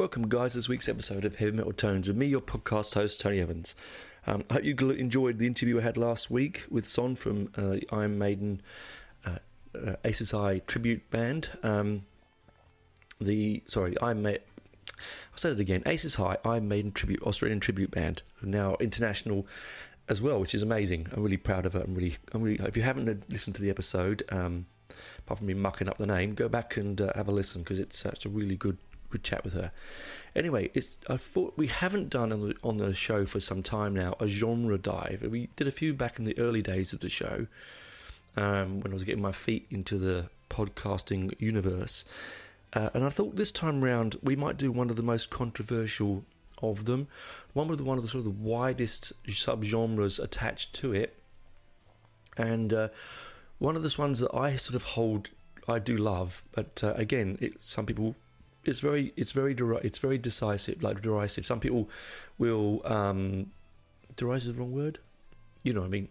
Welcome, guys, to this week's episode of Heavy Metal Tones with me, your podcast host, Tony Evans. I hope you enjoyed the interview I had last week with Son from the Iron Maiden Aces High tribute band. I'll say it again. Aces High, Iron Maiden tribute, Australian tribute band, now international as well, which is amazing. I'm really proud of it. I'm really. If you haven't listened to the episode, apart from me mucking up the name, go back and have a listen because it's a really good chat with her. Anyway, I thought we haven't done on the show for some time now a genre dive. We did a few back in the early days of the show when I was getting my feet into the podcasting universe, and I thought this time round we might do one of the most controversial of them, one of the sort of the widest subgenres attached to it, and one of the ones that I sort of I do love, but again, some people. It's very decisive, like derisive. Some people will derisive is the wrong word. You know what I mean?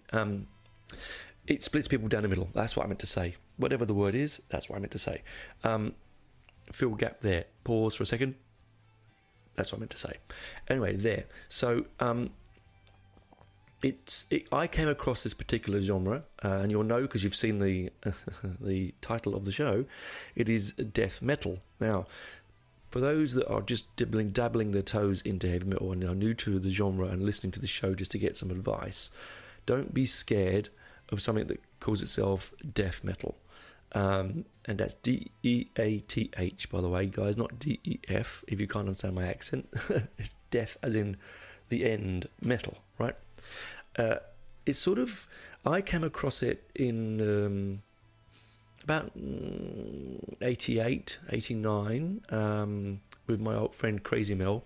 It splits people down the middle. That's what I meant to say. Whatever the word is, that's what I meant to say. Fill gap there. Pause for a second. That's what I meant to say. Anyway, there. So I came across this particular genre, and you'll know because you've seen the the title of the show. It is death metal. Now, for those that are just dabbling their toes into heavy metal and are new to the genre and listening to the show just to get some advice, don't be scared of something that calls itself death metal. And that's D-E-A-T-H, by the way, guys, not D-E-F, if you can't understand my accent. It's death as in the end, metal, right? It's sort of... I came across it in... about 88, 89, with my old friend Crazy Mel.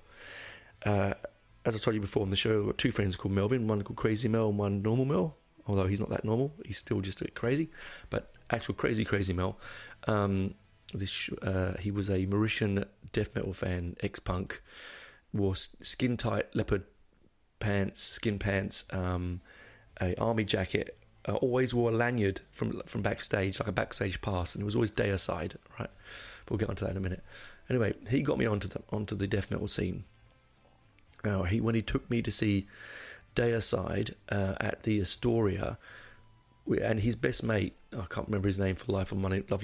As I told you before on the show, I've got two friends called Melvin, one called Crazy Mel and one normal Mel, although he's not that normal, he's still just a bit crazy, but actual Crazy Mel. He was a Mauritian death metal fan, ex-punk, wore skin-tight leopard skin pants, a army jacket, always wore a lanyard from backstage, like a backstage pass, and it was always Deicide, right? We'll get onto that in a minute. Anyway, he got me onto the death metal scene. When he took me to see Deicide at the Astoria, and his best mate, I can't remember his name for Love of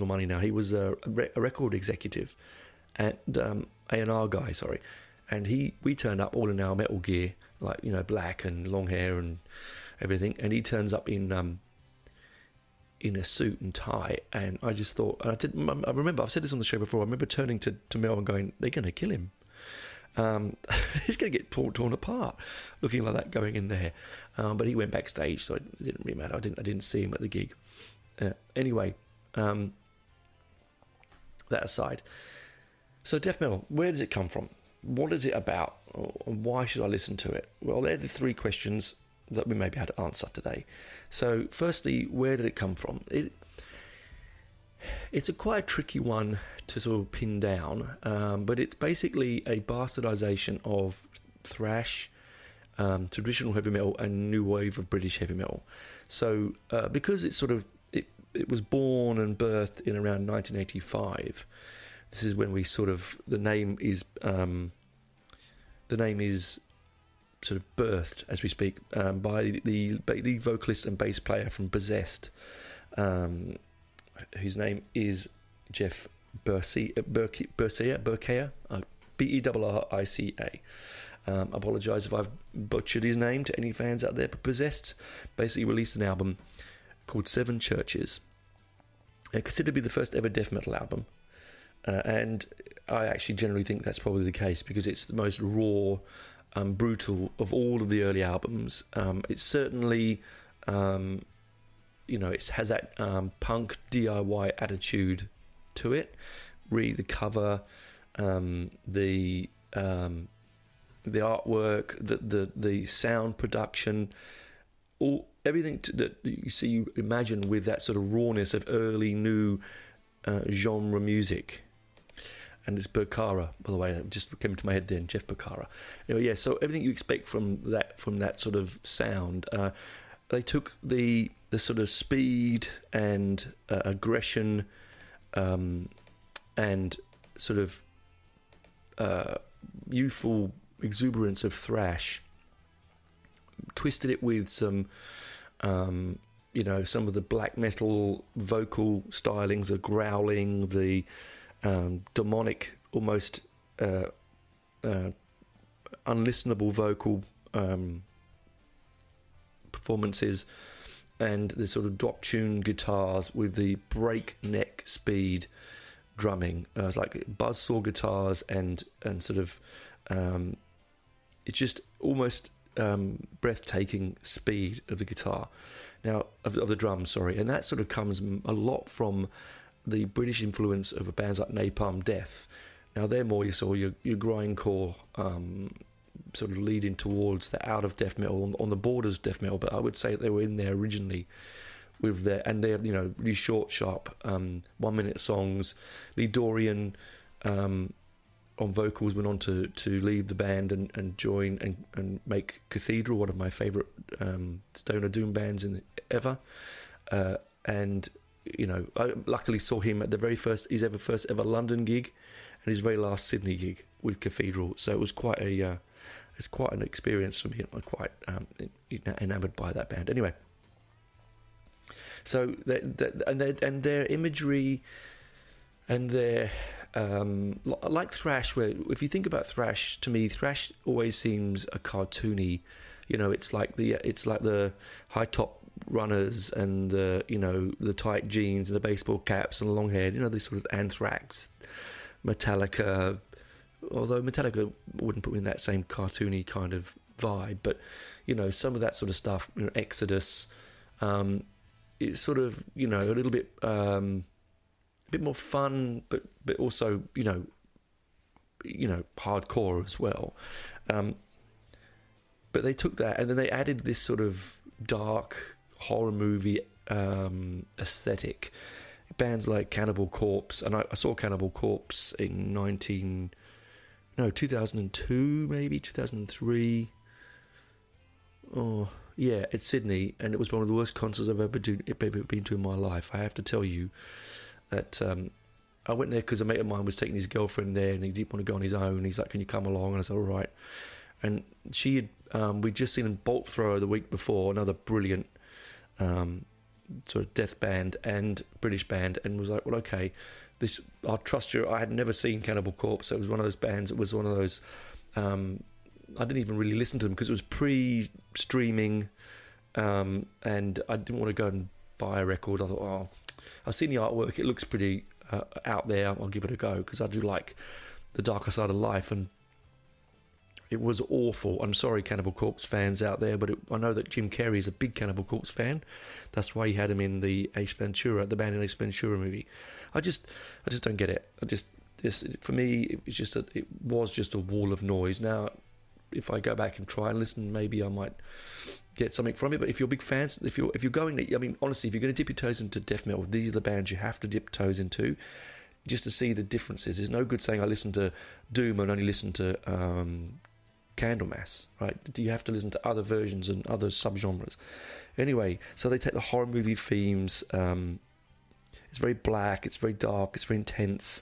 Money now. He was a record executive and A&R guy, sorry. And we turned up all in our metal gear, like, you know, black and long hair and everything, and he turns up in a suit and tie, and I just thought, I remember, I've said this on the show before, I remember turning to Mel and going, they're going to kill him. He's going to get torn apart, looking like that going in there. But he went backstage, so it didn't really matter. I didn't see him at the gig. Anyway, that aside. So death metal, where does it come from? What is it about? And why should I listen to it? Well, they're the three questions that we may be able to answer today. So firstly, where did it come from? It's a quite tricky one to sort of pin down, but it's basically a bastardization of thrash, traditional heavy metal, and new wave of British heavy metal. So because it's sort of it was born and birthed in around 1985. This is when we sort of the name is sort of birthed, as we speak, by the lead vocalist and bass player from Possessed, whose name is Jeff Berrica, Berrica, apologise if I've butchered his name to any fans out there, but Possessed basically released an album called Seven Churches, considered to be the first ever death metal album. And I actually generally think that's probably the case because it's the most raw, brutal of all of the early albums. It's certainly, it has that punk DIY attitude to it. Really, the cover, the artwork, the sound production, everything that you imagine with that sort of rawness of early new genre music. And it's Berrica, by the way, it just came into my head then, Jeff Berrica. Anyway, yeah, so everything you expect from that sort of sound, they took the sort of speed and aggression and sort of youthful exuberance of thrash, twisted it with some, some of the black metal vocal stylings, the growling, the demonic, almost unlistenable vocal performances, and the sort of drop tune guitars with the breakneck speed drumming. It's like buzzsaw guitars and sort of it's just almost breathtaking speed of the guitar. Now of the drums, sorry, and that sort of comes a lot from the British influence of bands like Napalm Death. Now they're more your grindcore, sort of leading towards the out of death metal, on the borders of death metal, but I would say they were in there originally with their really short, sharp 1 minute songs. Lee Dorian on vocals went on to leave the band and join and make Cathedral, one of my favourite stoner doom bands ever. And I luckily saw him at his first ever London gig and his very last Sydney gig with Cathedral. So it was quite an experience for me. I'm quite enamoured by that band. Anyway, so their imagery and their like thrash, where if you think about thrash, to me thrash always seems a cartoony. It's like the high top runners and the tight jeans and the baseball caps and the long hair. This sort of Anthrax, Metallica. Although Metallica wouldn't put me in that same cartoony kind of vibe, but some of that sort of stuff, Exodus, it's sort of a little bit a bit more fun, but also hardcore as well. But they took that and then they added this sort of dark horror movie aesthetic. Bands like Cannibal Corpse, and I saw Cannibal Corpse in 2002, maybe 2003. Oh yeah, at Sydney, and it was one of the worst concerts I've ever been to in my life. I have to tell you that I went there because a mate of mine was taking his girlfriend there, and he didn't want to go on his own. He's like, "Can you come along?" And I said, "All right." And she had we'd just seen Bolt Thrower the week before, another brilliant sort of death band and British band, and was like, "Well, okay, I'll trust you." I had never seen Cannibal Corpse, so it was one of those bands. It was one of those. I didn't even really listen to them because it was pre-streaming, and I didn't want to go and buy a record. I thought, I've seen the artwork; it looks pretty out there. I'll give it a go because I do like the darker side of life, and it was awful. I'm sorry, Cannibal Corpse fans out there, but I know that Jim Carrey is a big Cannibal Corpse fan. That's why he had him in the band in Ace Ventura movie. I just don't get it. For me, it was just a wall of noise. Now, if I go back and try and listen, maybe I might get something from it. But if you're big fans, if you're going, honestly, if you're going to dip your toes into death metal, these are the bands you have to dip toes into, just to see the differences. There's no good saying I listen to Doom and only listen to Candlemass, right? You have to listen to other versions and other subgenres. Anyway, so they take the horror movie themes. It's very black, it's very dark, it's very intense.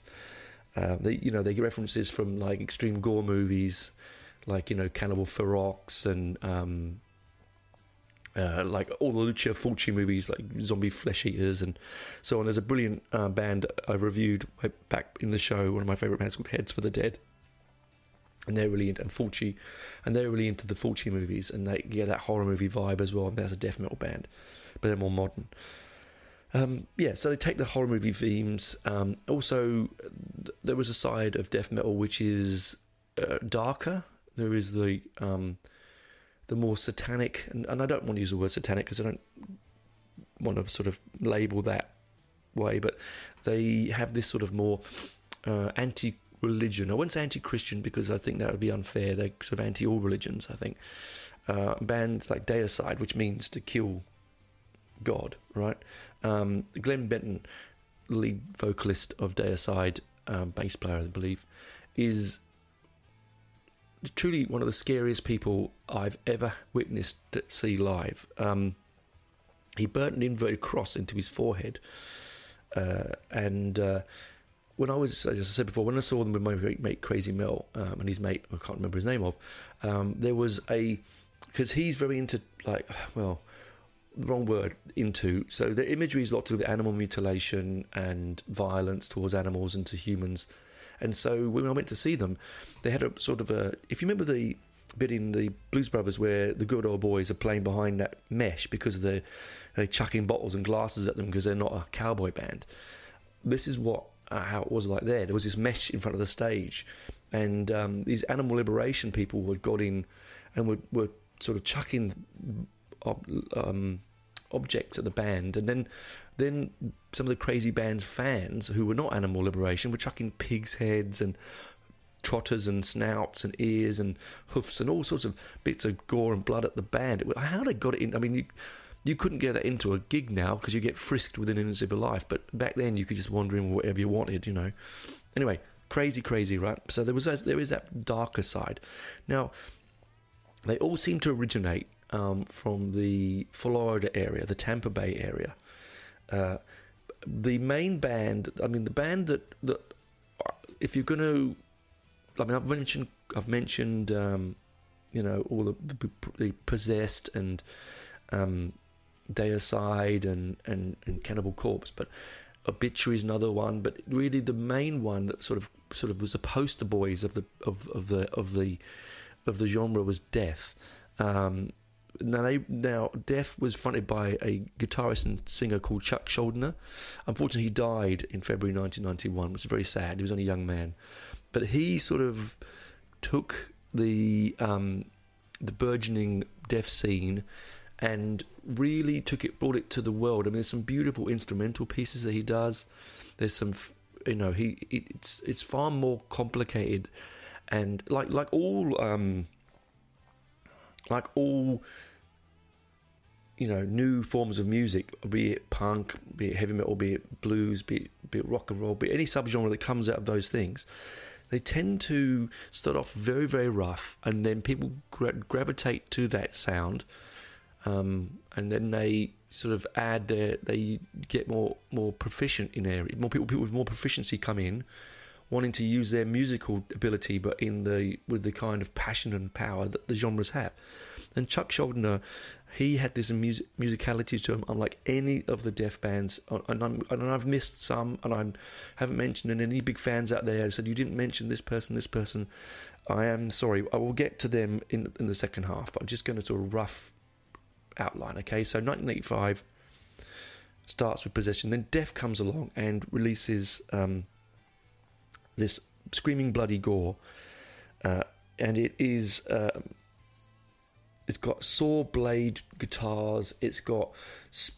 They get references from like extreme gore movies, like Cannibal Ferox and like all the Lucio Fulci movies, like Zombie Flesh Eaters and so on. There's a brilliant band I reviewed back in the show, one of my favourite bands called Heads for the Dead. And they're really into Fulci, and they're really into the Fulci movies, and they get that horror movie vibe as well. And there's a death metal band, but they're more modern. So they take the horror movie themes. Also, there was a side of death metal which is darker. There is the more satanic, and I don't want to use the word satanic because I don't want to sort of label that way, but they have this sort of more anti-religion. I wouldn't say anti-Christian because I think that would be unfair. They're sort of anti-all religions, I think. Bands like Deicide, which means to kill God, right? Glenn Benton, lead vocalist of Deicide, bass player, I believe, is truly one of the scariest people I've ever witnessed see live. He burnt an inverted cross into his forehead, and when I was, as I said before, when I saw them with my mate Crazy Mel and his mate, I can't remember his name of, there was because he's very into, like, well, wrong word, into. So the imagery is a lot to do with animal mutilation and violence towards animals and to humans. And so when I went to see them, they had a sort of a, if you remember the bit in the Blues Brothers where the good old boys are playing behind that mesh because they're chucking bottles and glasses at them because they're not a cowboy band. This is what how it was like there. There was this mesh in front of the stage, and these animal liberation people had got in and were sort of chucking objects at the band, and then some of the Crazy Band's fans who were not animal liberation were chucking pigs' heads and trotters and snouts and ears and hoofs and all sorts of bits of gore and blood at the band. How they got it in, I mean, you couldn't get that into a gig now because you get frisked within an inch of your life, but back then you could just wander in whatever you wanted, you know. Anyway, crazy, right? So there is that darker side. Now, they all seem to originate from the Florida area, the Tampa Bay area. The main band, I mean, the band that if you're going to, I mean, I've mentioned, you know, all the Possessed and Deicide and Cannibal Corpse, but Obituary is another one. But really, the main one that sort of was the poster boys of the genre was Death. Now, Death was fronted by a guitarist and singer called Chuck Schuldiner. Unfortunately, he died in February 1991, which is very sad. He was only a young man. But he sort of took the burgeoning death scene and really brought it to the world. I mean, there's some beautiful instrumental pieces that he does. There's some, you know, it's far more complicated, and like all you know, new forms of music, be it punk, be it heavy metal, be it blues, be it rock and roll, be it any subgenre that comes out of those things. They tend to start off very, very rough, and then people gravitate to that sound, and then they sort of they get more proficient in area. More people with more proficiency come in, wanting to use their musical ability, but with the kind of passion and power that the genres have. And Chuck Schuldiner, he had this musicality to him, unlike any of the Death bands. And I've missed some, and I haven't mentioned. And any big fans out there who said you didn't mention this person. I am sorry. I will get to them in the second half. But I'm just going to sort of rough outline. Okay, so 1985 starts with Possession. Then Death comes along and releases this Screaming Bloody Gore, and it is. It's got saw blade guitars, it's got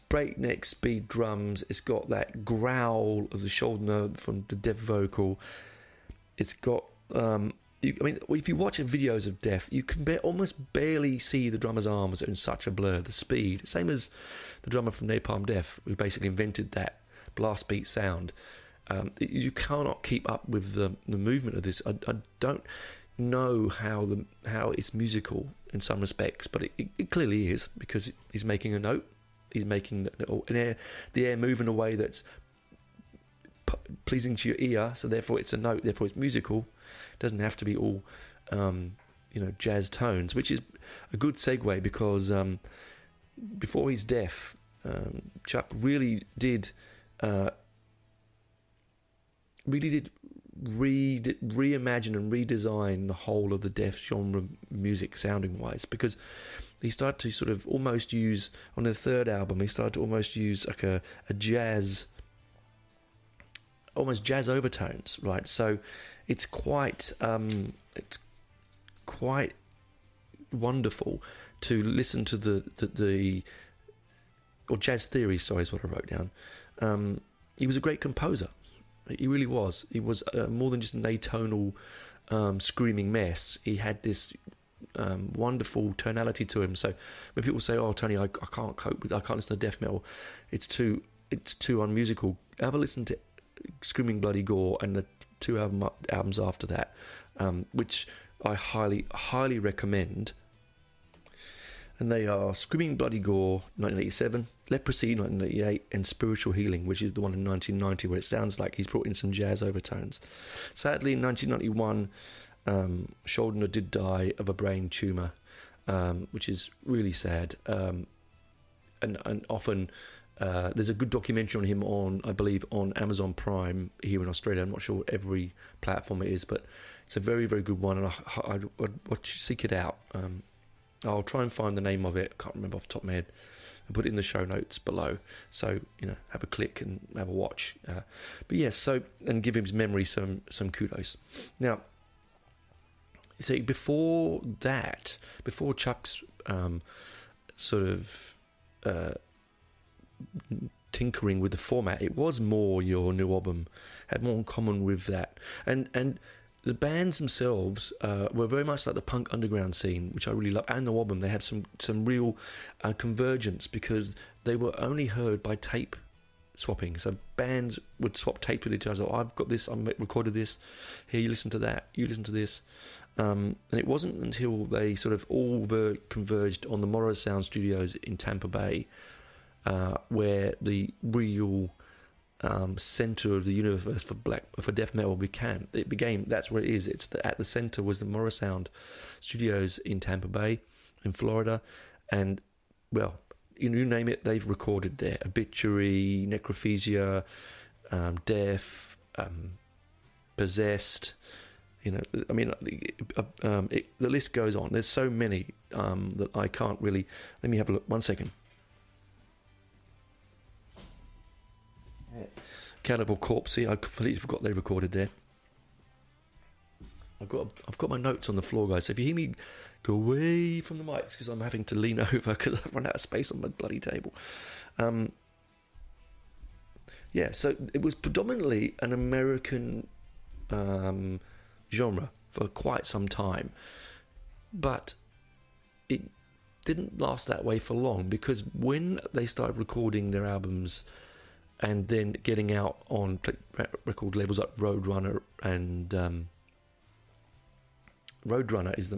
breakneck speed drums, it's got that growl of the Schuldiner from the Death vocal. It's got, if you watch videos of Death, you can almost barely see the drummer's arms in such a blur, the speed. Same as the drummer from Napalm Death, who basically invented that blast beat sound. You cannot keep up with the movement of this. I don't know how it's musical in some respects, but it clearly is, because he's making a note. He's making the air move in a way that's pleasing to your ear, so therefore it's a note, therefore it's musical. It doesn't have to be all jazz tones, which is a good segue, because before he's Deaf, Chuck really did reimagine and redesign the whole of the Death genre music sounding wise, because he started to sort of almost use, on the third album, he started to almost use like a jazz, almost jazz overtones, right? So it's quite wonderful to listen to the Jazz Theory, sorry, is what I wrote down. He was a great composer. He really was. He was more than just an atonal screaming mess. He had this wonderful tonality to him. So when people say, "Oh, Tony, I can't cope with, I can't listen to death metal. It's too unmusical." Have a listen to Screaming Bloody Gore and the two albums after that, which I highly recommend. And they are Screaming Bloody Gore, 1987, Leprosy, 1988, and Spiritual Healing, which is the one in 1990, where it sounds like he's brought in some jazz overtones. Sadly, in 1991, Schuldiner did die of a brain tumour, which is really sad. And often there's a good documentary on him I believe, on Amazon Prime here in Australia. I'm not sure every platform it is, but it's a very, very good one, and I'd seek it out. I'll try and find the name of it. I can't remember off the top of my head. I'll put it in the show notes below. So, have a click and have a watch. But yes, and give his memory some kudos. Now, you see, before Chuck's sort of tinkering with the format, it was more your new album, had more in common with that. And the bands themselves were very much like the punk underground scene, which I really love. And the album, they had some real convergence, because they were only heard by tape swapping. So bands would swap tapes with each other. Oh, I've got this, I recorded this. Here, you listen to that. You listen to this. And it wasn't until they sort of all were converged on the Morrow Sound Studios in Tampa Bay, where the real center of the universe for death metal became. That's where it is. At the center was the Morrow Sound Studios in Tampa Bay, in Florida, and well, you name it, they've recorded there. Obituary, Necrophagia, Death, Possessed. I mean, the list goes on. There's so many that I can't really. Let me have a look. 1 second. Cannibal Corpse. I completely forgot they recorded there. I've got my notes on the floor, guys. So if you hear me go away from the mics, because I'm having to lean over because I've run out of space on my bloody table. Yeah, so it was predominantly an American genre for quite some time, but it didn't last that way for long, because when they started recording their albums and then getting out on record labels like Roadrunner, and Roadrunner is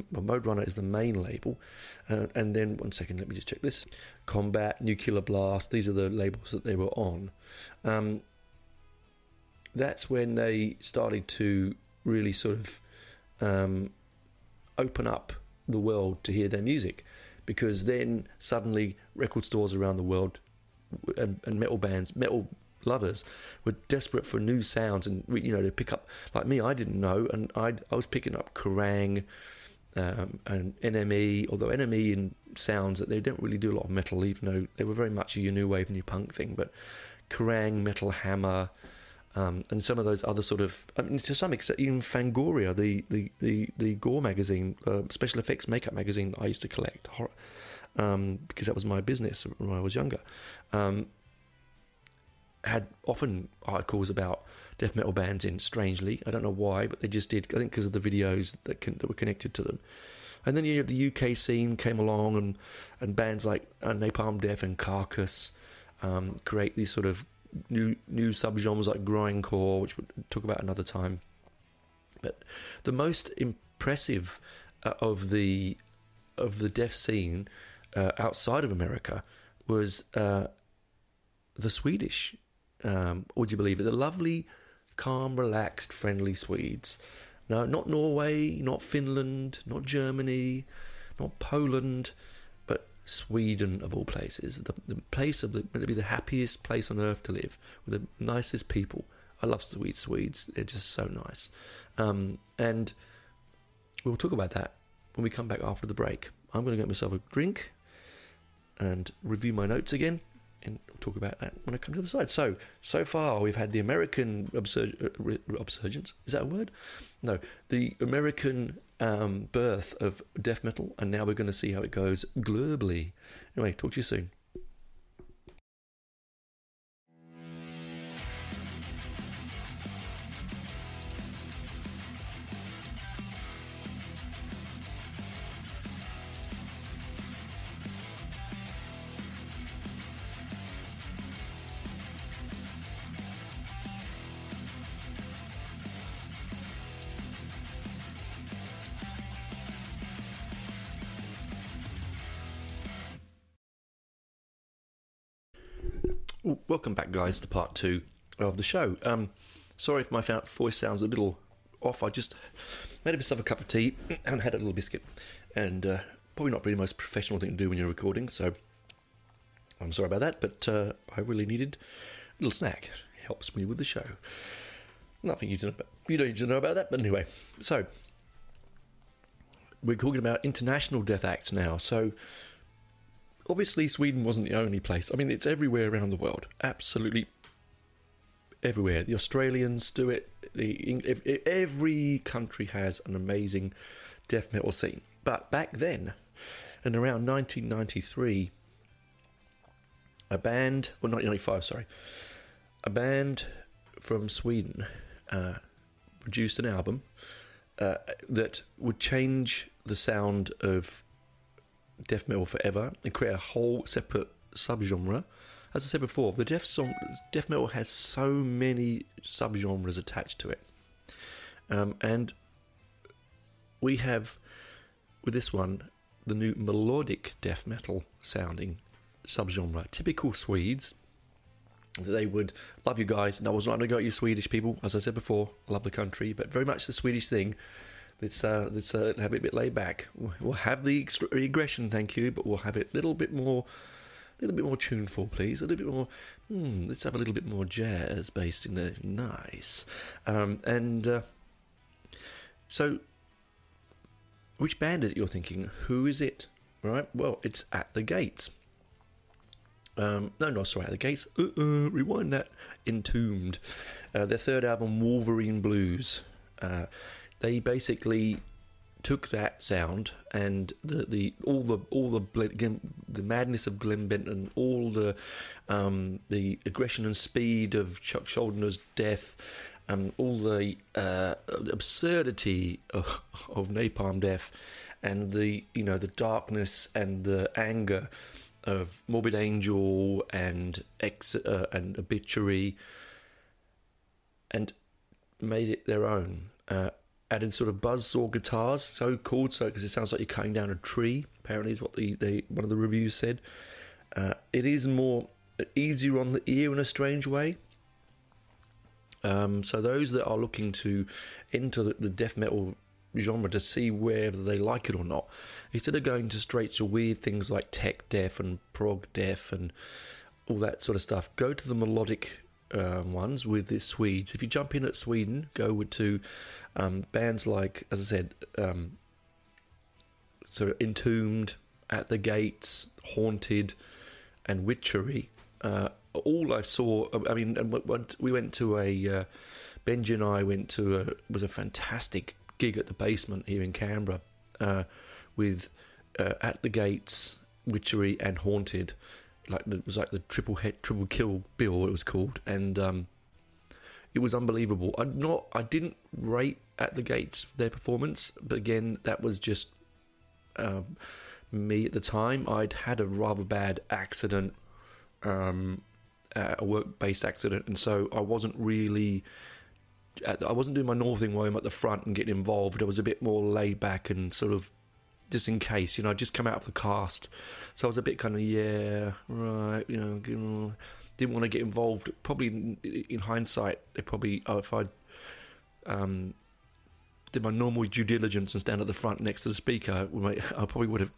the main label, and then 1 second, let me just check this. Combat, Nuclear Blast, these are the labels that they were on. That's when they started to really sort of open up the world to hear their music, because then suddenly record stores around the world and metal lovers were desperate for new sounds, and to pick up, like me, I didn't know, and I was picking up Kerrang and NME, although NME in sounds that they don't really do a lot of metal, even though they were very much a new wave, new punk thing, but Kerrang, Metal Hammer, and some of those other sort of, to some extent, even Fangoria, the gore magazine, special effects makeup magazine I used to collect, because that was my business when I was younger, had often articles about death metal bands in, strangely. I don't know why, but they just did. I think because of the videos that were connected to them. And then the UK scene came along, and bands like Napalm Death and Carcass create these sort of new subgenres like grindcore, which we'll talk about another time. But the most impressive of the death scene outside of America was the Swedish. Would you believe it? The lovely, calm, relaxed, friendly Swedes. No, not Norway, not Finland, not Germany, not Poland, but Sweden, of all places. The place of meant to be the happiest place on earth to live, with the nicest people. I love Swedes. They're just so nice. And we'll talk about that when we come back after the break. I'm going to get myself a drink and review my notes again, and we'll talk about that when I come to the side. So far we've had the American resurgence. Is that a word? No, the American birth of death metal, and now we're going to see how it goes globally. Anyway, talk to you soon. Well, welcome back, guys, to part 2 of the show. Sorry if my voice sounds a little off. I just made myself a cup of tea and had a little biscuit. And probably not really the most professional thing to do when you're recording, so I'm sorry about that, but I really needed a little snack. It helps me with the show. Nothing you don't need to know about that, but anyway. So, we're talking about international death acts now, so obviously Sweden wasn't the only place. I mean, it's everywhere around the world. Absolutely everywhere. The Australians do it. Every country has an amazing death metal scene. But back then, in around 1993, a band from Sweden produced an album that would change the sound of death metal forever and create a whole separate subgenre. As I said before, the death metal has so many subgenres attached to it, and we have with this one the new melodic death metal sounding subgenre. Typical Swedes. They would love you guys, and I was not going to go at you Swedish people, as I said before. I love the country, but very much the Swedish thing. Let's have it a bit laid back. We'll have the aggression, thank you, but we'll have it a little bit more tuneful, please. A little bit more. Let's have a little bit more jazz based in there. Nice. So, which band is it you're thinking? Who is it? Right. Well, it's At the Gates. Sorry, At the Gates. Rewind that. Entombed. Their third album, Wolverine Blues. They basically took that sound and the madness of Glenn Benton, all the aggression and speed of Chuck Schuldner's death, all the absurdity of Napalm Death, and the darkness and the anger of Morbid Angel and Obituary, and made it their own. Added sort of buzzsaw guitars, so called so because it sounds like you're cutting down a tree. Apparently, is what one of the reviews said. It is more easier on the ear in a strange way. So those that are looking to enter the death metal genre to see whether they like it or not, instead of going to straight to weird things like tech death and prog death and all that sort of stuff, go to the melodic ones with the Swedes. If you jump in at Sweden, go to bands like, as I said, sort of Entombed, At the Gates, Haunted, and Witchery. All I saw, I mean, we went to Benji and I went to was a fantastic gig at the Basement here in Canberra with At the Gates, Witchery, and Haunted. It was like the triple kill bill, it was called, and it was unbelievable. I didn't rate At the Gates their performance, but again, that was just me at the time. I'd had a rather bad accident, a work-based accident, and so I wasn't doing my normal thing where I'm at the front and getting involved. I was a bit more laid back and sort of just in case, I'd just come out of the cast, so I was a bit kind of didn't want to get involved. Probably in hindsight, if I did my normal due diligence and stand at the front next to the speaker, I probably would have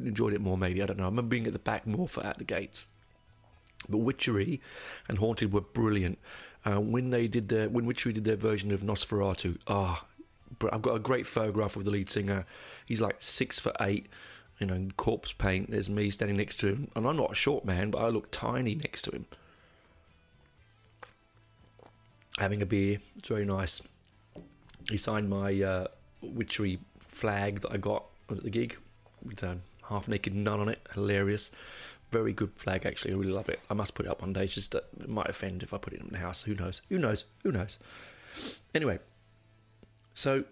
enjoyed it more. Maybe, I don't know. I remember being at the back more for At the Gates. But Witchery and Haunted were brilliant. When Witchery did their version of Nosferatu, I've got a great photograph of the lead singer. He's like 6'8", corpse paint. There's me standing next to him, and I'm not a short man, but I look tiny next to him, having a beer. It's very nice. He signed my Witchery flag that I got at the gig with a half-naked nun on it. Hilarious. Very good flag, actually. I really love it. I must put it up one day. It's just that it might offend if I put it in the house. Who knows? Anyway, so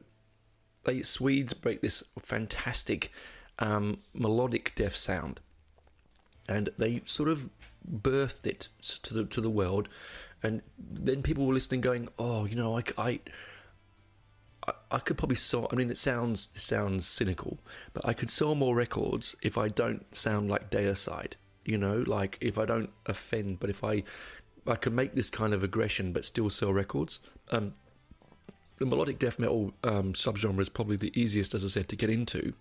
the Swedes break this fantastic melodic death sound, and they sort of birthed it to the world, and then people were listening, going, "Oh, I could probably sell." I mean, it sounds cynical, but I could sell more records if I don't sound like Deicide. You know, like if I don't offend, but if I can make this kind of aggression but still sell records. The melodic death metal subgenre is probably the easiest, as I said, to get into.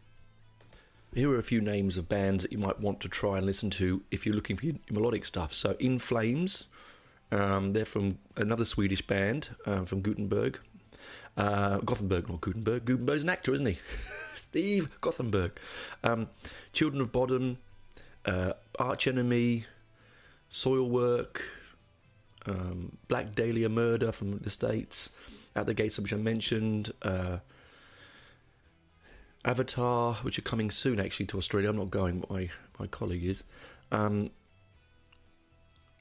Here are a few names of bands that you might want to try and listen to if you're looking for your melodic stuff. So In Flames, they're from another Swedish band from Gothenburg. Gothenburg, not Gutenberg. Gutenberg's an actor, isn't he? Steve Gothenburg. Children of Bodom, Arch Enemy, Soilwork, Black Dahlia Murder from the States, At the Gates, which I mentioned, Avatar, which are coming soon actually to Australia. I'm not going, my colleague is.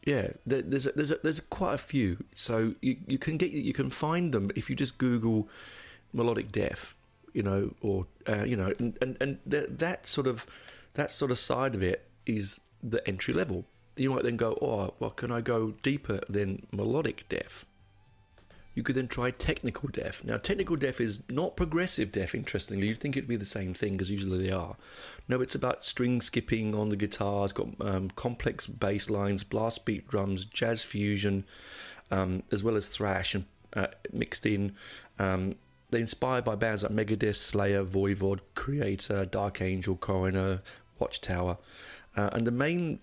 Yeah, there's quite a few. So you can find them if you just Google melodic death, you know, or and that sort of side of it is the entry level. You might then go, oh, well, can I go deeper than melodic death? You could then try technical death. Now, technical death is not progressive death, interestingly. You'd think it'd be the same thing, because usually they are. No, it's about string skipping on the guitar. It's got complex bass lines, blast beat drums, jazz fusion, as well as thrash and mixed in. They're inspired by bands like Megadeth, Slayer, Voivod, Creator, Dark Angel, Coroner, Watchtower. And the main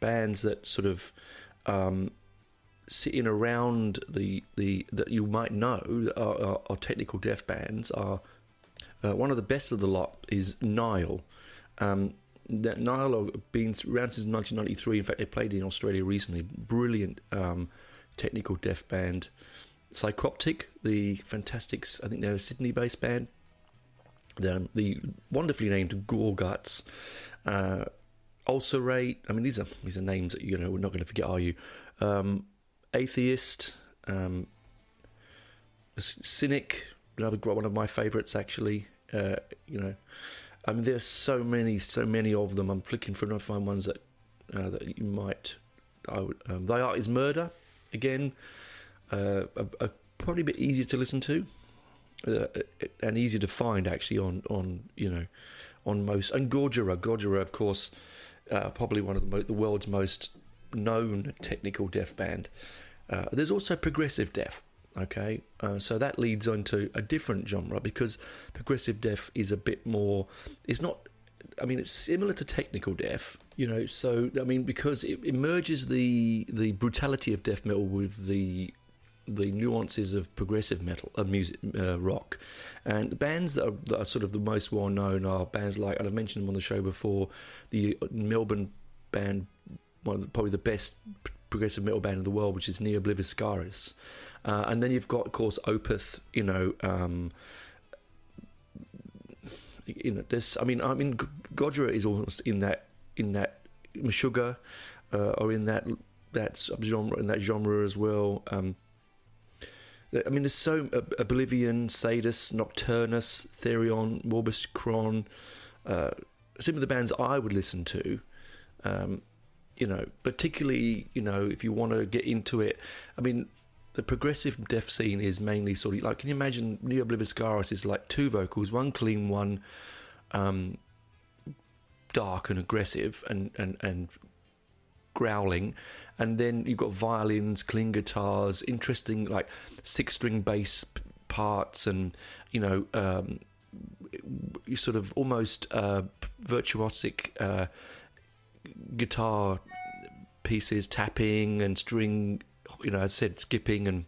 bands that sort of sitting around the that you might know are technical death bands are one of the best of the lot is Nile. Nile have been around since 1993. In fact, they played in Australia recently. Brilliant technical death band. Psychroptic, the fantastic, I think they're a Sydney-based band. The wonderfully named Gorguts. Ulcerate. I mean, these are names that we're not going to forget, are you? Atheist, Cynic, another one of my favourites actually. I mean, there's so many of them. I'm flicking through and I find ones that you might. Thy Art Is Murder, again, probably a bit easier to listen to, and easier to find actually on most. And Gojira, of course, probably one of the world's most known technical death band. There's also progressive death. Okay, so that leads on to a different genre, because progressive death is a bit more. It's not. I mean, it's similar to technical death. So I mean, because it merges the brutality of death metal with the nuances of progressive metal, music, rock, and the bands that are sort of the most well known are bands like, and I've mentioned them on the show before, the Melbourne band, probably the best progressive metal band in the world, which is Neo Obliviscaris, and then you've got, of course, Opeth. This. I mean, Gojira is almost in that Meshuggah, or in that subgenre, in that genre as well. I mean, there's so Oblivion, Sadus, Nocturnus, Therion, Morbus Chron, some of the bands I would listen to. Particularly, if you want to get into it. I mean, the progressive death scene is mainly sort of like, can you imagine Neo Obliviscaris is like two vocals, one clean, one dark and aggressive and growling, and then you've got violins, clean guitars, interesting like 6-string bass parts, and you sort of almost virtuosic guitar pieces, tapping and string, as I said, skipping, and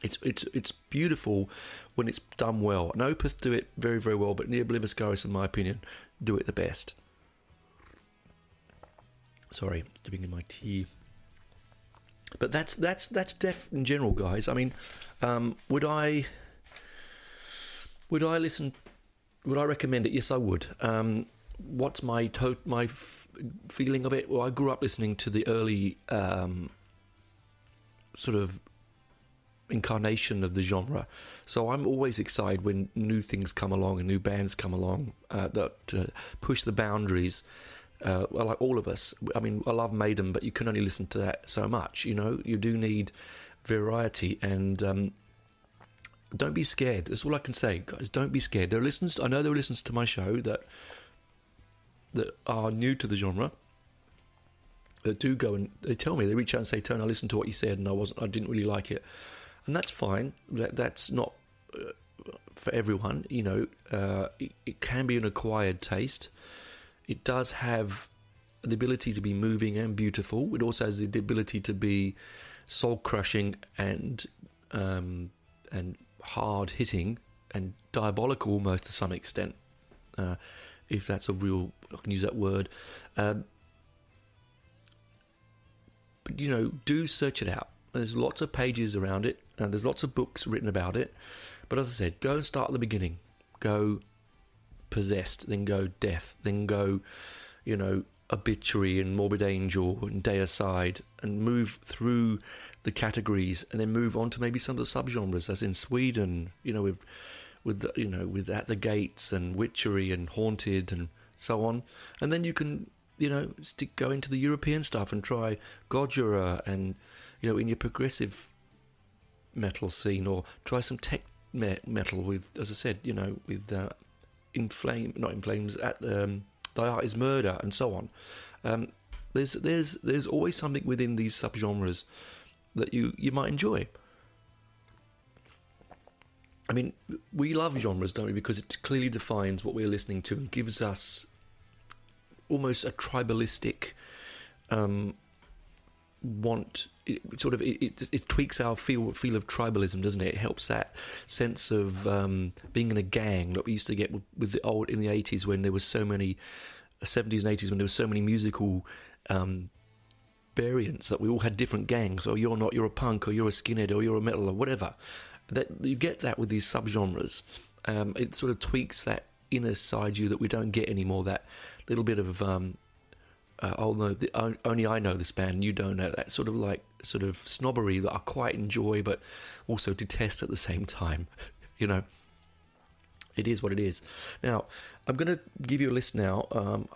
it's beautiful when it's done well. And Opeth do it very, very well, but Neo Obliviscaris, in my opinion, do it the best. Sorry, dipping in my tea. But that's death in general, guys. I mean, would I listen? Would I recommend it? Yes, I would. What's my feeling of it? Well, I grew up listening to the early sort of incarnation of the genre, so I'm always excited when new things come along and new bands come along that push the boundaries. Like all of us. I mean, I love Maiden, but you can only listen to that so much. You do need variety, and don't be scared. That's all I can say, guys. Don't be scared. I know there are listeners to my show that are new to the genre, that do go and they tell me, they reach out and say, Tony, I listened to what you said and I didn't really like it. And that's fine. That's not for everyone. It can be an acquired taste. It does have the ability to be moving and beautiful. It also has the ability to be soul-crushing and hard-hitting and diabolical almost to some extent, if that's a real, I can use that word. But, do search it out. There's lots of pages around it, and there's lots of books written about it. But as I said, go and start at the beginning. Go Possessed, then go Death, then go, Obituary and Morbid Angel and Deicide, and move through the categories, and then move on to maybe some of the subgenres, as in Sweden, with At the Gates and Witchery and Haunted and so on. And then you can, go into the European stuff and try Gojira and, in your progressive metal scene, or try some tech metal with, as I said, with In Flames, at Thy Art Is Murder, and so on. There's always something within these subgenres that you might enjoy. I mean, we love genres, don't we? Because it clearly defines what we're listening to and gives us almost a tribalistic want. It tweaks our feel of tribalism, doesn't it? It helps that sense of being in a gang that we used to get with the old in the 80s, when there was so many 70s and 80s, when there was so many musical variants that we all had different gangs. Or you're a punk, or you're a skinhead, or you're a metal, or whatever. That you get that with these subgenres. It sort of tweaks that inner side you that we don't get anymore. That little bit of only I know this band, you don't know, that sort of snobbery that I quite enjoy but also detest at the same time. It is what it is. Now, I'm going to give you a list now,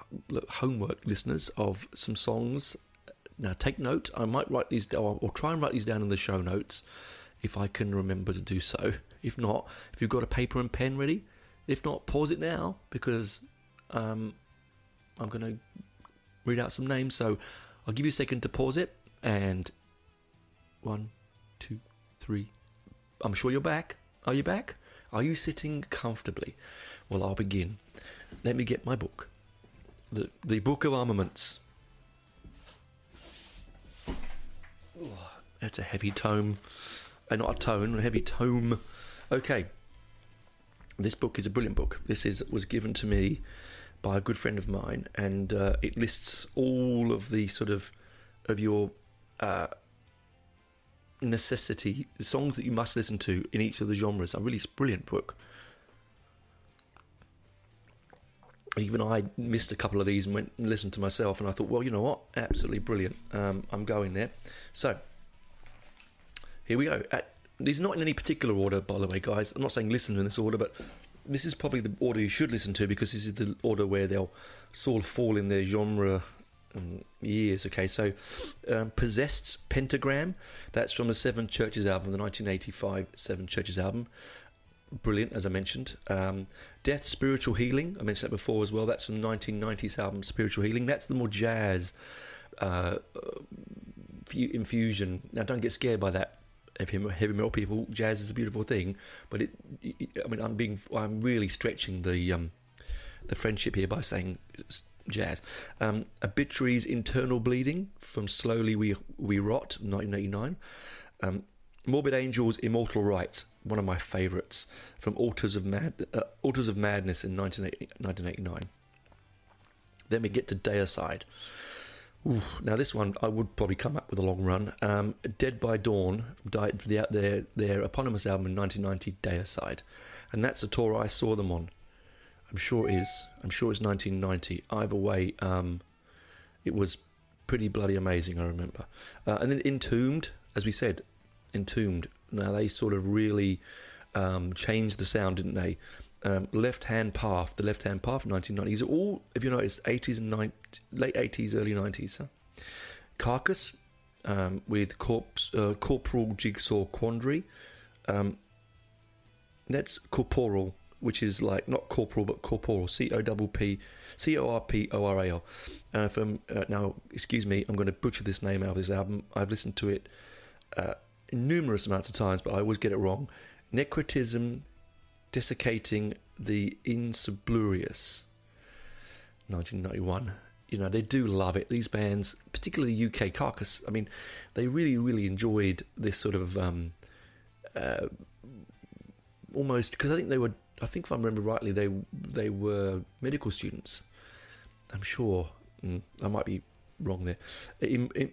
homework listeners, of some songs. Now, take note. I might write these down, or try and write these down in the show notes if I can remember to do so. If not, if you've got a paper and pen ready, if not, pause it now, because I'm going to read out some names. So I'll give you a second to pause it. And 1, 2, 3. I'm sure you're back. Are you back? Are you sitting comfortably? Well, I'll begin. Let me get my book. The Book of Armaments. Oh, that's a heavy tome. Not a tone, a heavy tome. Okay. This book is a brilliant book. This was given to me by a good friend of mine, and it lists all of the sort of your necessity, the songs that you must listen to in each of the genres. A really brilliant book. Even I missed a couple of these and went and listened to myself, and I thought, well, you know what? Absolutely brilliant. I'm going there. So, here we go. These are not in any particular order, by the way, guys. I'm not saying listen in this order, but this is probably the order you should listen to, because this is the order where they'll sort of fall in their genre years. Okay, so Possessed's Pentagram, that's from the Seven Churches album, the 1985 Seven Churches album. Brilliant, as I mentioned. Death, Spiritual Healing, I mentioned that before as well. That's from the 1990s album Spiritual Healing. That's the more jazz infusion. Now, don't get scared by that. Heavy metal people, jazz is a beautiful thing, but I'm really stretching the friendship here by saying jazz. Obituary's Internal Bleeding, from Slowly We Rot, 1989. Morbid Angel's Immortal Rights, one of my favourites, from Altars of Madness in 1989. Then we get to Deicide. Ooh, now this one I would probably come up with a long run. Dead by Dawn, their eponymous album in 1990, Deicide, and that's the tour I saw them on. I'm sure it is. I'm sure it's 1990. Either way, it was pretty bloody amazing. I remember. And then Entombed, as we said, Entombed. Now they sort of really changed the sound, didn't they? Left Hand Path, the Left Hand Path, 1990s. All, if you notice, 80s and late 80s, early 90s. Huh? Carcass, with Corporal Jigsaw Quandary. That's Corporal which is like not corporal but corporal, Corporal. Now, excuse me, I'm going to butcher this name out of this album. I've listened to it numerous amounts of times, but I always get it wrong. Necrotism Desiccating the Insublurious, 1991. They do love it. These bands, particularly UK Carcass, I mean, they really, really enjoyed this sort of almost, because I think if I remember rightly, they were medical students. I'm sure. I might be wrong there.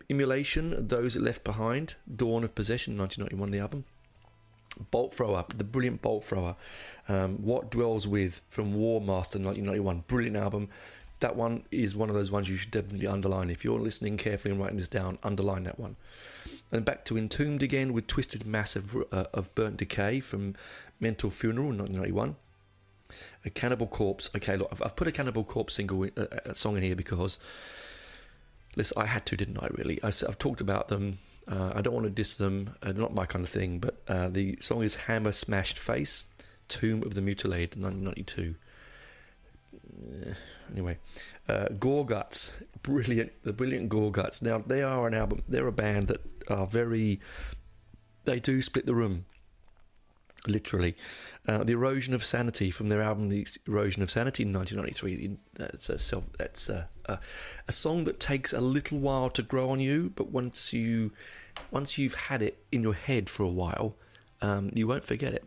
Immolation, Those That Left Behind, Dawn of Possession, 1991, the album. Bolt Thrower, the brilliant Bolt Thrower. What Dwells With from War Master, 1991, brilliant album. That one is one of those ones you should definitely underline. If you're listening carefully and writing this down, underline that one. And back to Entombed again with Twisted Mass of Burnt Decay from Mental Funeral, 1991. A Cannibal Corpse. Okay, look, I've put a Cannibal Corpse song in here because, listen, I had to, didn't I, really? I've talked about them. I don't want to diss them. They're not my kind of thing, but the song is Hammer Smashed Face, Tomb of the Mutilated, 1992. Anyway, Gorguts, the brilliant Gorguts. Now, they are an album, they're a band that are they do split the room, literally. The Erosion of Sanity from their album The Erosion of Sanity in 1993. That's a song that takes a little while to grow on you, but once you've had it in your head for a while, you won't forget it.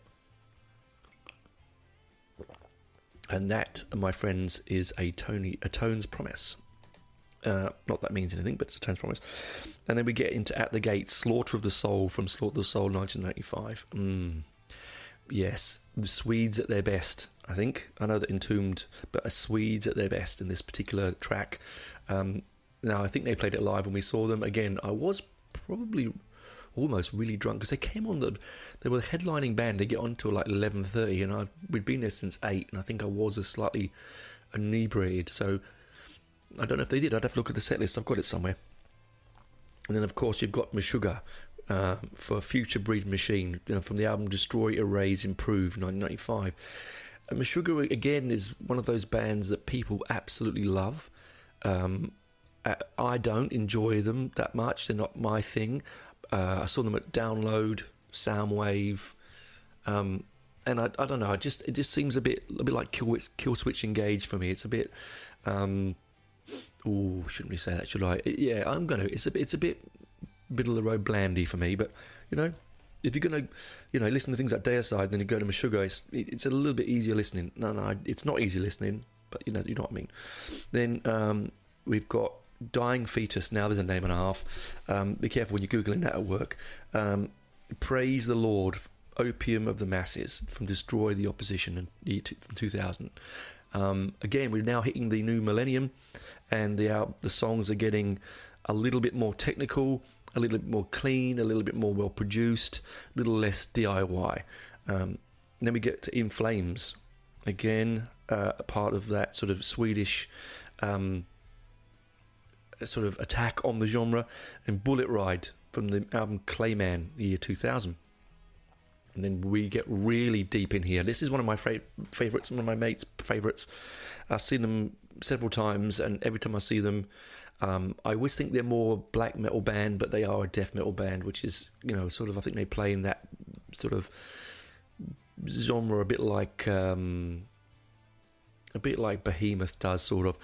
And that, my friends, is a Tone's Promise. Not that means anything, but it's a Tone's Promise. And then we get into At the Gates, Slaughter of the Soul from Slaughter of the Soul, 1995. Yes, the Swedes at their best, I think. I know that Entombed, but Swedes at their best in this particular track. Now, I think they played it live when we saw them. Again, I was probably almost really drunk because they came on they were the headlining band. They get on till like 11:30, and we'd been there since 8, and I think I was slightly inebriated, so I don't know if they did. I'd have to look at the set list. I've got it somewhere. And then of course you've got Meshuggah for Future Breed Machine, from the album Destroy, Erase, Improve, 1995. And Meshuggah again is one of those bands that people absolutely love. I don't enjoy them that much. They're not my thing. I saw them at Download, Soundwave, and I don't know. It just seems a bit like Kill Switch Engage for me. It's a bit. Shouldn't we say that? Should I? Yeah, I'm gonna. It's a bit middle of the road blandy for me. But if you're gonna listen to things like Deicide, then you go to Meshuggah. It's a little bit easier listening. No, it's not easy listening, but you know what I mean. Then we've got Dying Fetus. Now there's a name and a half. Be careful when you're googling that at work. Praise the Lord, Opium of the Masses from Destroy the Opposition in 2000. Again, we're now hitting the new millennium, and the songs are getting a little bit more technical, a little bit more clean, a little bit more well produced, a little less DIY. Then we get to In Flames, again a part of that sort of Swedish sort of attack on the genre, and Bullet Ride from the album Clayman, the year 2000. And then we get really deep in here. This is one of my favourites, one of my mates' favourites. I've seen them several times, and every time I see them, I always think they're more black metal band, but they are a death metal band, which is, sort of, I think they play in that sort of genre a bit like Behemoth does, sort of.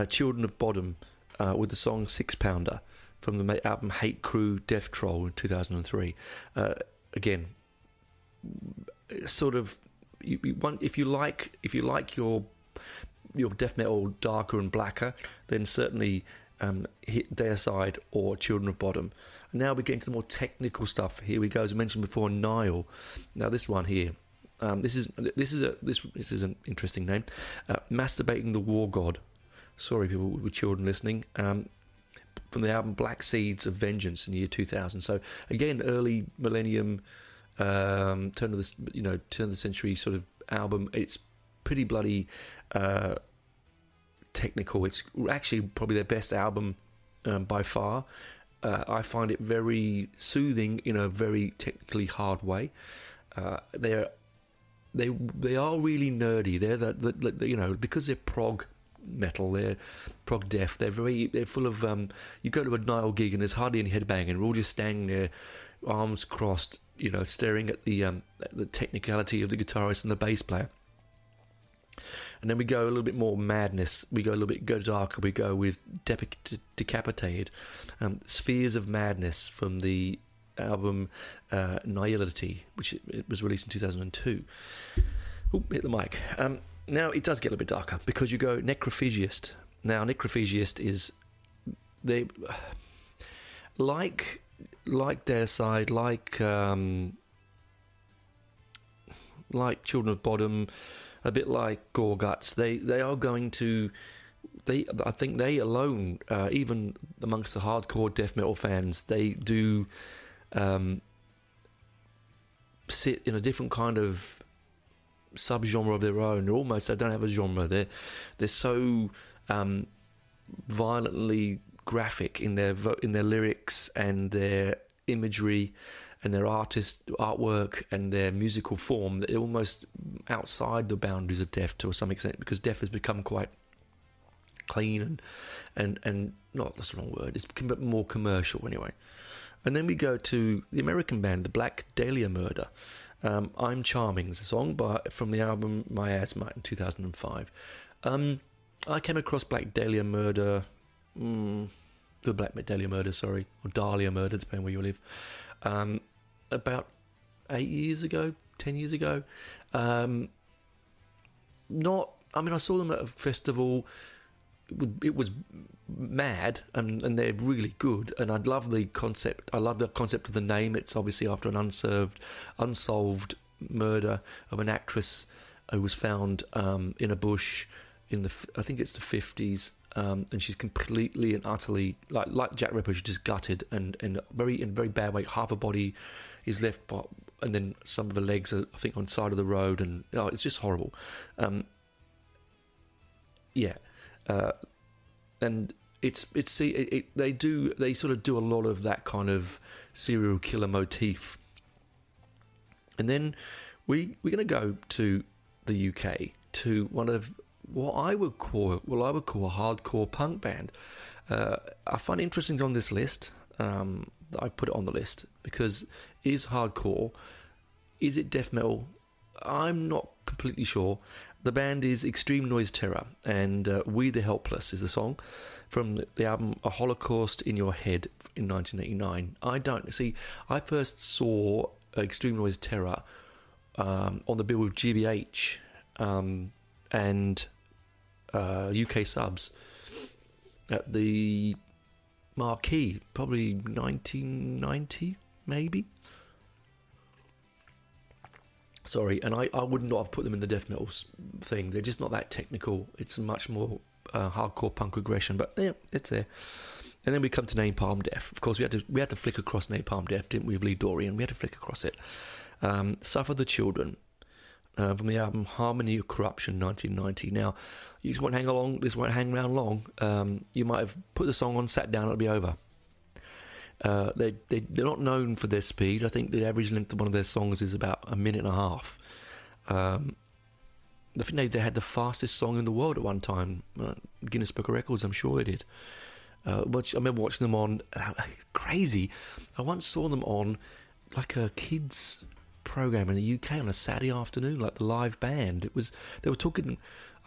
Children of Bodom with the song Six Pounder from the album Hate Crew Death Troll in 2003. Again, sort of, if you like your death metal darker and blacker, then certainly hit Deicide or Children of Bodom. And now we're getting to the more technical stuff. Here we go, as I mentioned before, Nile. Now this one here, this is an interesting name. Masturbating the War God. Sorry, people with children listening. From the album Black Seeds of Vengeance in the year 2000. So again, early millennium, turn of the century sort of album. It's pretty bloody technical. It's actually probably their best album by far. I find it very soothing in a very technically hard way. They're they are really nerdy. They're because they're prog metal, they're prog death. They're full of you go to a Nile gig and there's hardly any headbanging, and we're all just standing there, arms crossed, staring at the technicality of the guitarist and the bass player. And then we go a little bit more madness. We go darker. We go with Decapitated, Spheres of Madness from the album Nihility, which it was released in 2002. Oh, hit the mic. Now it does get a little bit darker because you go Necrophagiast. Now Necrophagiast is they like Deicide, like Children of Bodom, a bit like Gorguts. They are going to. I think they alone, even amongst the hardcore death metal fans, they do sit in a different kind of subgenre of their own. They don't have a genre. They're so violently graphic in their lyrics and their imagery and their artwork and their musical form that they're almost outside the boundaries of death to some extent, because death has become quite clean and not, that's the wrong word, it's become a bit more commercial anyway. And then we go to the American band, the Black Dahlia Murder. I'm Charming is a song from the album My Asthma in 2005. I came across Black Dahlia Murder, the Black Dahlia Murder, sorry, or Dahlia Murder, depending where you live, about 10 years ago. I saw them at a festival. It was mad, and they're really good, and I love the concept of the name. It's obviously after an unsolved murder of an actress who was found in a bush in I think it's the 50s, and she's completely and utterly like Jack Ripper. She's just gutted and in very bad way. Half her body is left, and then some of her legs are, I think, on the side of the road, and it's just horrible. And they sort of do a lot of that kind of serial killer motif. And then we're going to go to the UK to one of what I would call a hardcore punk band. I find it interesting on this list. I put it on the list because is hardcore, is it death metal? I'm not completely sure. The band is Extreme Noise Terror, and We the Helpless is the song from the album A Holocaust in Your Head in 1989. I first saw Extreme Noise Terror on the bill with GBH and UK Subs at the Marquee, probably 1990, maybe. Sorry, and I would not have put them in the death metal thing. They're just not that technical. It's much more hardcore punk aggression, but yeah, it's there. And then we come to Napalm Death. Of course, we had to flick across Napalm Death, didn't we? With Lee Dorian, we had to flick across it. Suffer the Children from the album Harmony of Corruption, 1990. Now, this won't hang around long. You might have put the song on, sat down, it'll be over. They're not known for their speed. I think the average length of one of their songs is about a minute and a half. I think they had the fastest song in the world at one time. Guinness Book of Records, I'm sure they did. I remember watching them on... crazy. I once saw them on like a kids program in the UK on a Saturday afternoon, like the live band. They were talking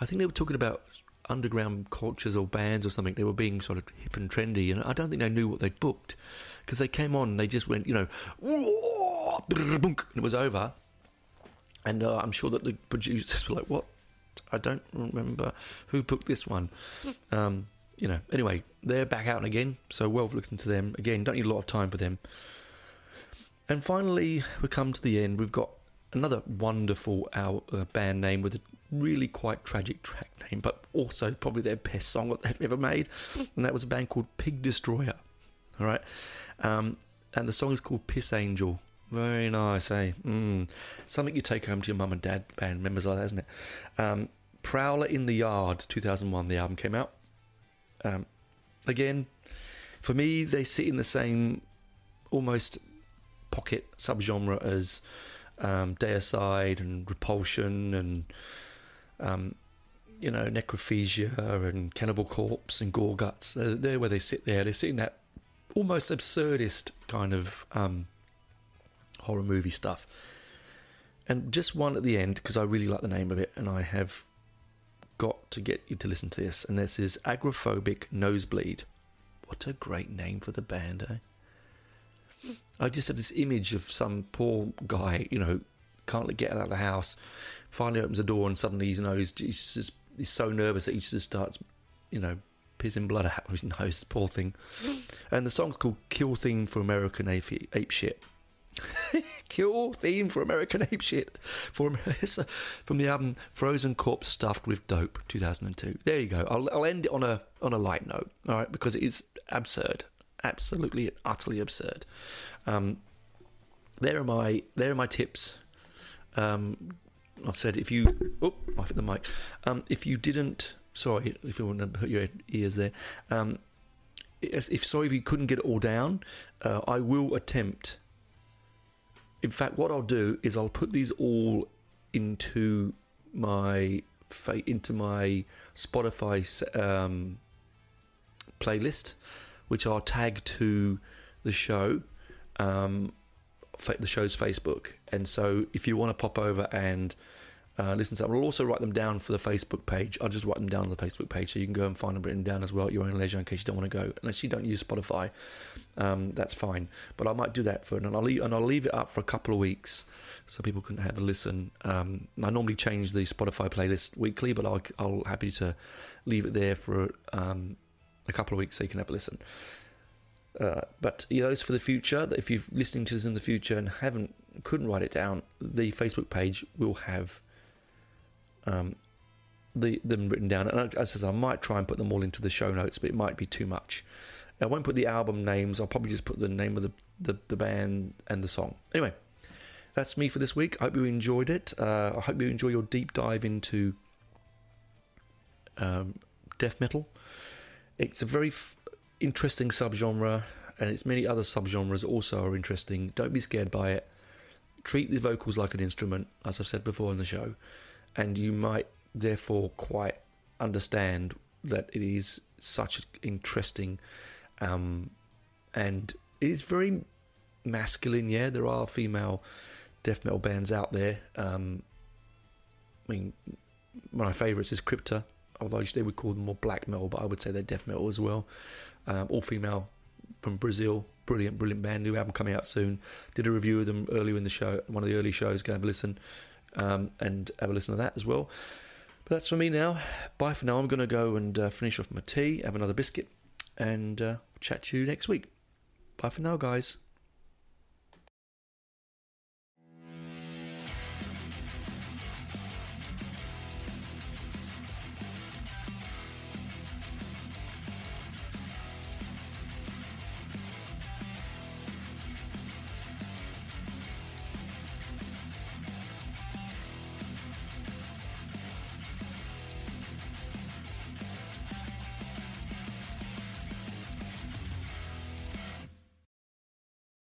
about underground cultures or bands or something. They were being sort of hip and trendy, and I don't think they knew what they'd booked, because they came on and they just went, and it was over. And I'm sure that the producers were like, what? I don't remember who booked this one. Anyway, they're back out again, so well listen to them. Again, don't need a lot of time for them. And finally, we come to the end. We've got another wonderful band name with a really quite tragic track name, but also probably their best song that they've ever made, and that was a band called Pig Destroyer. All right, and the song is called Piss Angel. Very nice, eh? Something you take home to your mum and dad, band members like that, isn't it? Prowler in the Yard, 2001, the album came out. Again, for me, they sit in the same almost pocket subgenre as Deicide and Repulsion and Necrophagia and Cannibal Corpse and Gore Guts. They're where they sit there. They sit in that almost absurdist kind of horror movie stuff. And just one at the end, because I really like the name of it, and I have got to get you to listen to this. And this is Agoraphobic Nosebleed. What a great name for the band, eh? I just have this image of some poor guy, can't get out of the house, finally opens the door, and suddenly his nose, he's so nervous that he just starts, pissing blood out of his nose, poor thing. And the song's called Kill Theme for American Ape Shit. Kill Theme for American Ape Shit. From the album Frozen Corpse Stuffed with Dope, 2002. There you go. I'll end it on a light note, all right, because it is absurd. Absolutely and utterly absurd. There are my tips. I said if you I hit the mic. If you didn't, sorry if you want to put your ears there. If you couldn't get it all down, I will attempt. In fact, what I'll do is I'll put these all into my Spotify playlist, which I'll tag to the show, the show's Facebook. And so if you want to pop over and listen to them, I'll also write them down for the Facebook page. I'll just write them down on the Facebook page, so you can go and find them written down as well at your own leisure in case you don't want to go. Unless you don't use Spotify, that's fine. But I might do that and I'll leave it up for a couple of weeks so people can have a listen. I normally change the Spotify playlist weekly, but I'll happy to leave it there for a couple of weeks so you can have a listen. But those for the future, that if you're listening to this in the future and couldn't write it down, the Facebook page will have them written down. And as I said, I might try and put them all into the show notes, but it might be too much. I won't put the album names. I'll probably just put the name of the band and the song. Anyway, that's me for this week. I hope you enjoyed it. I hope you enjoy your deep dive into death metal. It's a very interesting subgenre, and its many other subgenres also are interesting. Don't be scared by it. Treat the vocals like an instrument, as I've said before in the show, and you might therefore quite understand that it is such interesting, and it is very masculine. Yeah, there are female death metal bands out there. One of my favourites is Crypta, although they would call them more black metal, but I would say they're death metal as well. All female from Brazil, brilliant band. New album coming out soon. Did a review of them earlier in the show, one of the early shows. Go have a listen, and have a listen to that as well. But that's for me now. Bye for now. I'm going to go and finish off my tea, have another biscuit, and chat to you next week. Bye for now, guys.